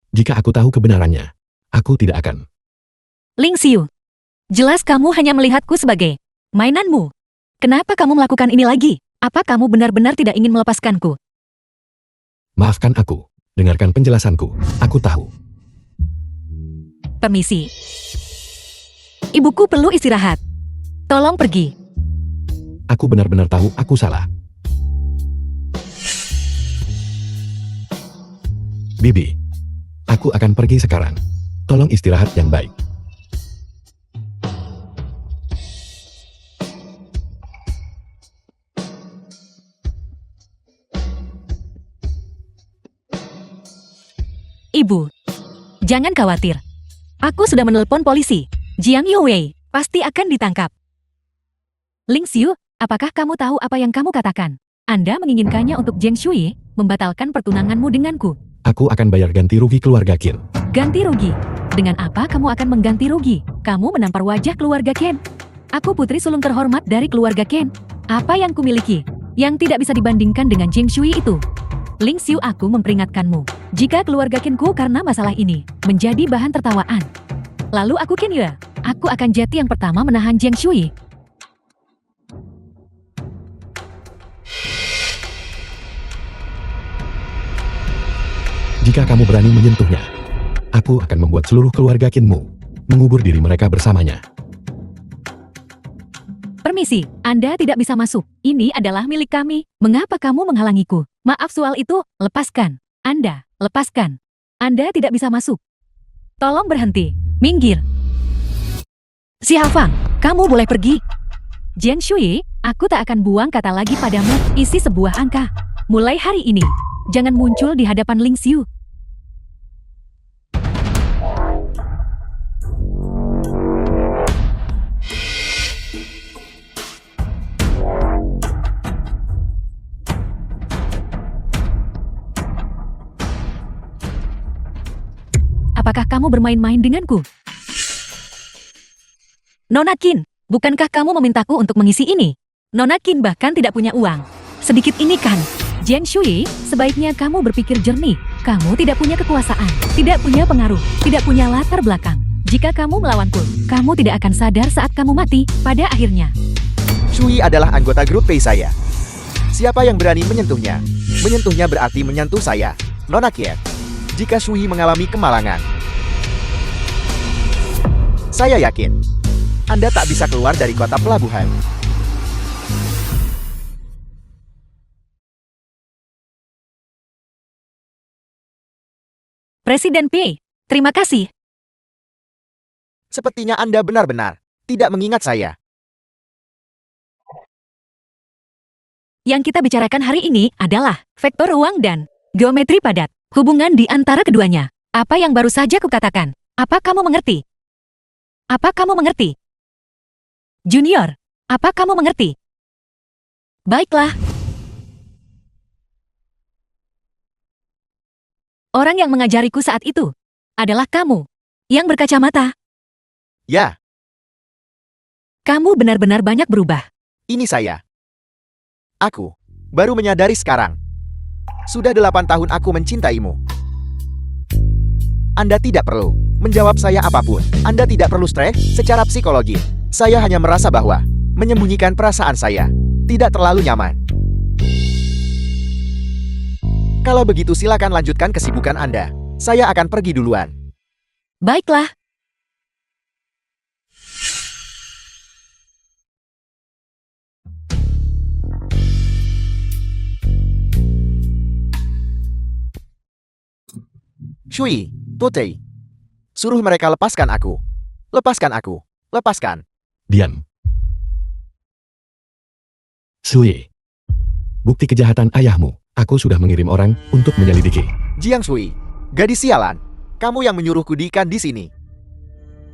Jika aku tahu kebenarannya, aku tidak akan. Ling Xiu. Jelas kamu hanya melihatku sebagai mainanmu. Kenapa kamu melakukan ini lagi? Apa kamu benar-benar tidak ingin melepaskanku? Maafkan aku. Dengarkan penjelasanku. Aku tahu. Permisi. Ibuku perlu istirahat. Tolong pergi. Aku benar-benar tahu aku salah. Bibi, aku akan pergi sekarang. Tolong istirahat yang baik. Ibu, jangan khawatir. Aku sudah menelepon polisi. Jiang Youwei pasti akan ditangkap. Ling Xiu, apakah kamu tahu apa yang kamu katakan? Anda menginginkannya untuk Zheng Shui membatalkan pertunanganmu denganku. Aku akan bayar ganti rugi keluarga Qin. Ganti rugi? Dengan apa kamu akan mengganti rugi? Kamu menampar wajah keluarga Ken. Aku putri sulung terhormat dari keluarga Ken. Apa yang kumiliki? Yang tidak bisa dibandingkan dengan Zheng Shui itu. Ling Xiu, aku memperingatkanmu. Jika keluarga Kenku karena masalah ini menjadi bahan tertawaan. Lalu aku Ken Yue. Aku akan jati yang pertama menahan Zheng Shui. Jika kamu berani menyentuhnya, aku akan membuat seluruh keluarga Qinmu mengubur diri mereka bersamanya. Permisi, Anda tidak bisa masuk. Ini adalah milik kami. Mengapa kamu menghalangiku? Maaf soal itu, lepaskan. Anda, lepaskan. Anda tidak bisa masuk. Tolong berhenti. Minggir. Si Hafang, kamu boleh pergi. Zheng Shui, aku tak akan buang kata lagi padamu. Isi sebuah angka. Mulai hari ini, jangan muncul di hadapan Ling Xiu. Apakah kamu bermain-main denganku? Nona Qin, bukankah kamu memintaku untuk mengisi ini? Nona Qin bahkan tidak punya uang. Sedikit ini kan. Jiang Shui, sebaiknya kamu berpikir jernih. Kamu tidak punya kekuasaan, tidak punya pengaruh, tidak punya latar belakang. Jika kamu melawanku, kamu tidak akan sadar saat kamu mati pada akhirnya. Shui adalah anggota grup Pei saya. Siapa yang berani menyentuhnya? Menyentuhnya berarti menyentuh saya, Nona Qin. Jika Shui mengalami kemalangan, saya yakin Anda tak bisa keluar dari kota pelabuhan. Presiden Pei, terima kasih. Sepertinya Anda benar-benar tidak mengingat saya. Yang kita bicarakan hari ini adalah vektor ruang dan geometri padat. Hubungan di antara keduanya. Apa yang baru saja kukatakan? Apa kamu mengerti? Apa kamu mengerti? Junior, apa kamu mengerti? Baiklah. Orang yang mengajariku saat itu adalah kamu yang berkacamata. Ya, Kamu benar-benar banyak berubah. ini saya. Aku baru menyadari sekarang. Sudah 8 tahun aku mencintaimu. Anda tidak perlu menjawab saya apapun. Anda tidak perlu stres secara psikologi. Saya hanya merasa bahwa menyembunyikan perasaan saya tidak terlalu nyaman. Kalau begitu silakan lanjutkan kesibukan Anda. Saya akan pergi duluan. Baiklah. Shui, Totei. Suruh mereka lepaskan aku. Lepaskan aku. Lepaskan. Diam. Sui. Bukti kejahatan ayahmu. Aku sudah mengirim orang untuk menyelidiki. Jiang Shui, gadis sialan. Kamu yang menyuruhku diikat di sini.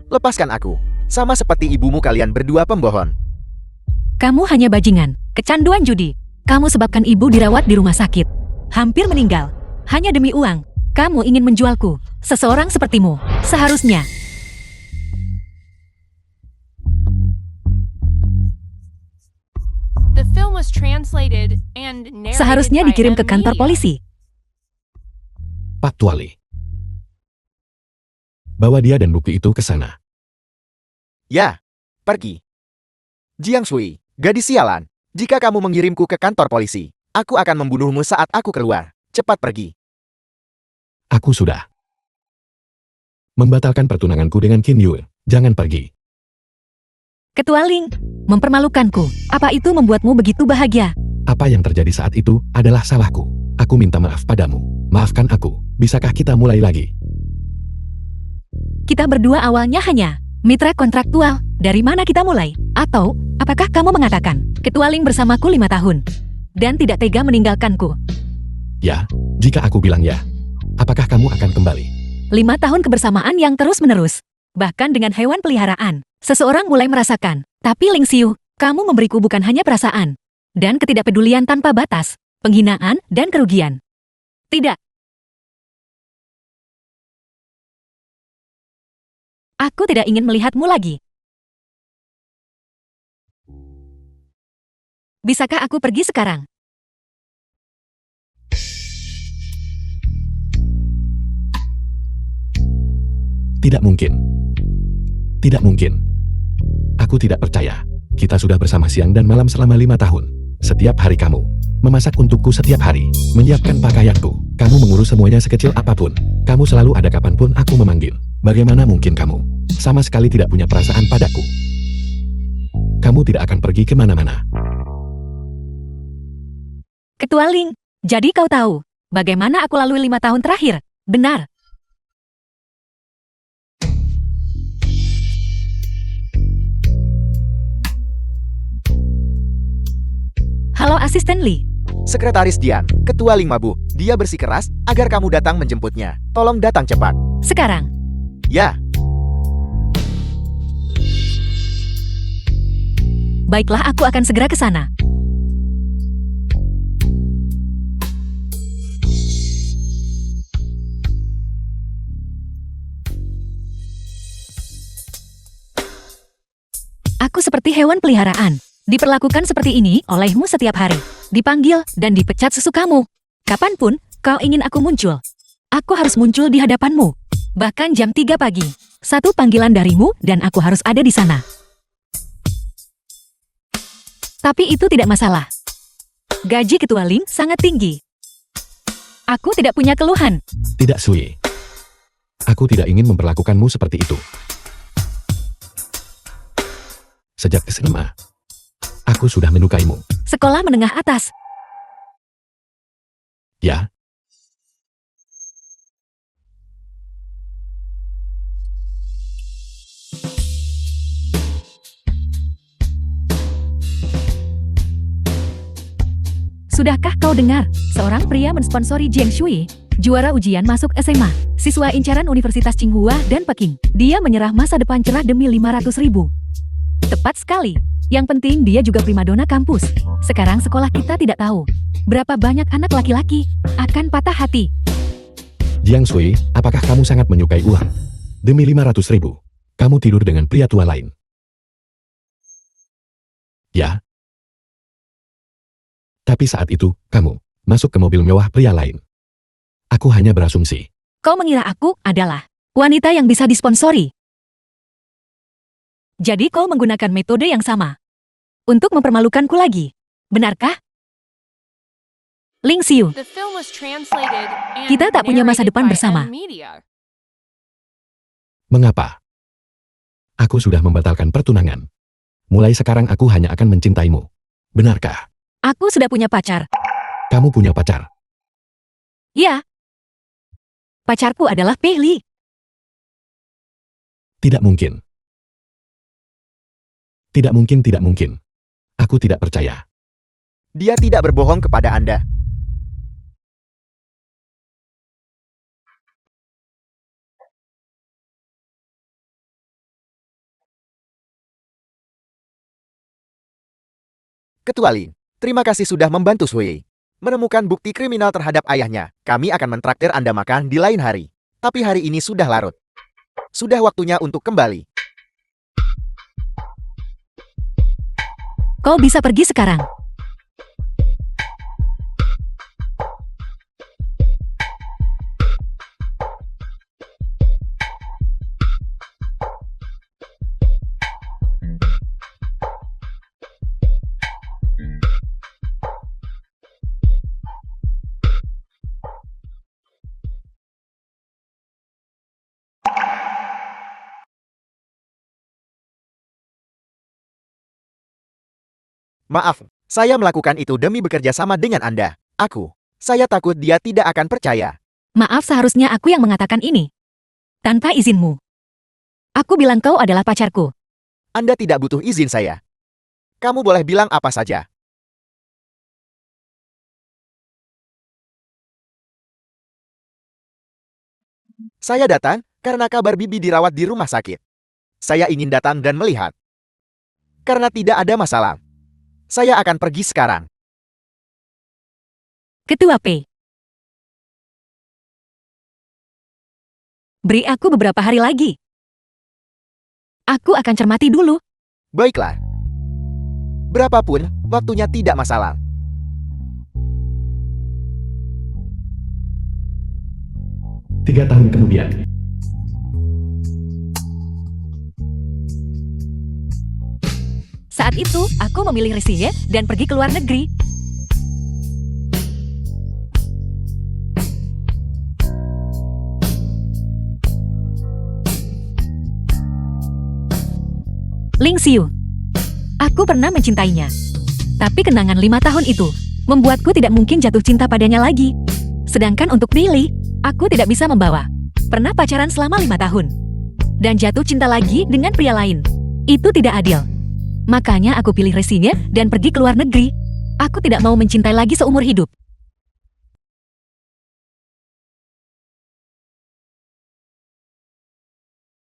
Lepaskan aku. Sama seperti ibumu kalian berdua pembohon. Kamu hanya bajingan, kecanduan judi. Kamu sebabkan ibu dirawat di rumah sakit. Hampir meninggal. Hanya demi uang. Kamu ingin menjualku. Seseorang sepertimu. Seharusnya. The film was translated and narrated Seharusnya by dikirim ke kantor Media. polisi. Pak Tuali. Bawa dia dan bukti itu ke sana. Ya, pergi. Jiang Shui, gadis sialan. Jika kamu mengirimku ke kantor polisi, aku akan membunuhmu saat aku keluar. Cepat pergi. Aku sudah membatalkan pertunanganku dengan Qin Yue. Jangan pergi. Ketua Ling, mempermalukanku. Apa itu membuatmu begitu bahagia? Apa yang terjadi saat itu adalah salahku. Aku minta maaf padamu. Maafkan aku. Bisakah kita mulai lagi? Kita berdua awalnya hanya mitra kontraktual. Dari mana kita mulai? Atau, apakah kamu mengatakan, Ketua Ling bersamaku 5 tahun dan tidak tega meninggalkanku? Ya, jika aku bilang ya. Apakah kamu akan kembali? 5 tahun kebersamaan yang terus-menerus. Bahkan dengan hewan peliharaan, seseorang mulai merasakan. Tapi Ling Xiu, kamu memberiku bukan hanya perasaan dan ketidakpedulian tanpa batas, penghinaan dan kerugian. Tidak. Aku tidak ingin melihatmu lagi. Bisakah aku pergi sekarang? Tidak mungkin. Tidak mungkin. Aku tidak percaya. Kita sudah bersama siang dan malam selama 5 tahun. Setiap hari kamu memasak untukku setiap hari, menyiapkan pakaianku. Kamu mengurus semuanya sekecil apapun. Kamu selalu ada kapanpun aku memanggil. Bagaimana mungkin kamu sama sekali tidak punya perasaan padaku? Kamu tidak akan pergi kemana-mana. Ketua Ling, jadi kau tahu bagaimana aku lalui 5 tahun terakhir? Benar. Halo Asisten Lee. Sekretaris Dian, Ketua Ling mabuk. Dia bersikeras agar kamu datang menjemputnya. Tolong datang cepat. Sekarang, Ya, baiklah aku akan segera ke sana. Aku seperti hewan peliharaan. Diperlakukan seperti ini olehmu setiap hari. Dipanggil dan dipecat sesukamu. Kapanpun kau ingin aku muncul. Aku harus muncul di hadapanmu. Bahkan jam 3 pagi. Satu panggilan darimu dan aku harus ada di sana. Tapi itu tidak masalah. Gaji Ketua Ling sangat tinggi. Aku tidak punya keluhan. Tidak, Sui. Aku tidak ingin memperlakukanmu seperti itu. Sejak SMA, aku sudah menyukaimu. Sekolah menengah atas. Ya, Sudahkah kau dengar? Seorang pria mensponsori Jiang Shui, juara ujian masuk SMA, siswa incaran Universitas Tsinghua dan Peking. Dia menyerah masa depan cerah demi 500.000. Tepat sekali. Yang penting dia juga primadona kampus. Sekarang sekolah kita tidak tahu berapa banyak anak laki-laki akan patah hati. Jiang Sui, apakah kamu sangat menyukai uang? Demi 500.000, kamu tidur dengan pria tua lain. Ya. Tapi saat itu, kamu masuk ke mobil mewah pria lain. Aku hanya berasumsi. Kau mengira aku adalah wanita yang bisa disponsori. Jadi kau menggunakan metode yang sama untuk mempermalukanku lagi. Benarkah? Ling Xiu, The film was translated and Kita tak punya masa narrated depan by bersama. Media. Mengapa? Aku sudah membatalkan pertunangan. Mulai sekarang aku hanya akan mencintaimu. Benarkah? aku sudah punya pacar. Kamu punya pacar? Ya. Pacarku adalah Pei Li. Tidak mungkin. Tidak mungkin, tidak mungkin. Aku tidak percaya. Dia tidak berbohong kepada Anda. Ketua Ling, terima kasih sudah membantu Sui menemukan bukti kriminal terhadap ayahnya. Kami akan mentraktir Anda makan di lain hari. Tapi hari ini sudah larut. Sudah waktunya untuk kembali. Kau bisa pergi sekarang. Maaf, saya melakukan itu demi bekerja sama dengan Anda. Saya takut dia tidak akan percaya. Maaf, seharusnya aku yang mengatakan ini. Tanpa izinmu. Aku bilang kau adalah pacarku. Anda tidak butuh izin saya. Kamu boleh bilang apa saja. Saya datang karena kabar Bibi dirawat di rumah sakit. Saya ingin datang dan melihat. Karena tidak ada masalah. Saya akan pergi sekarang. Ketua P. Beri aku beberapa hari lagi. Aku akan cermati dulu. Baiklah. Berapapun, waktunya tidak masalah. Tiga tahun kemudian. Saat itu, aku memilih Rizie dan pergi ke luar negeri. Ling Xiu. Aku pernah mencintainya. Tapi kenangan 5 tahun itu membuatku tidak mungkin jatuh cinta padanya lagi. Sedangkan untuk Billy, aku tidak bisa membawa. Pernah pacaran selama 5 tahun. Dan jatuh cinta lagi dengan pria lain. Itu tidak adil. Makanya aku pilih Rizie dan pergi ke luar negeri. Aku tidak mau mencintai lagi seumur hidup.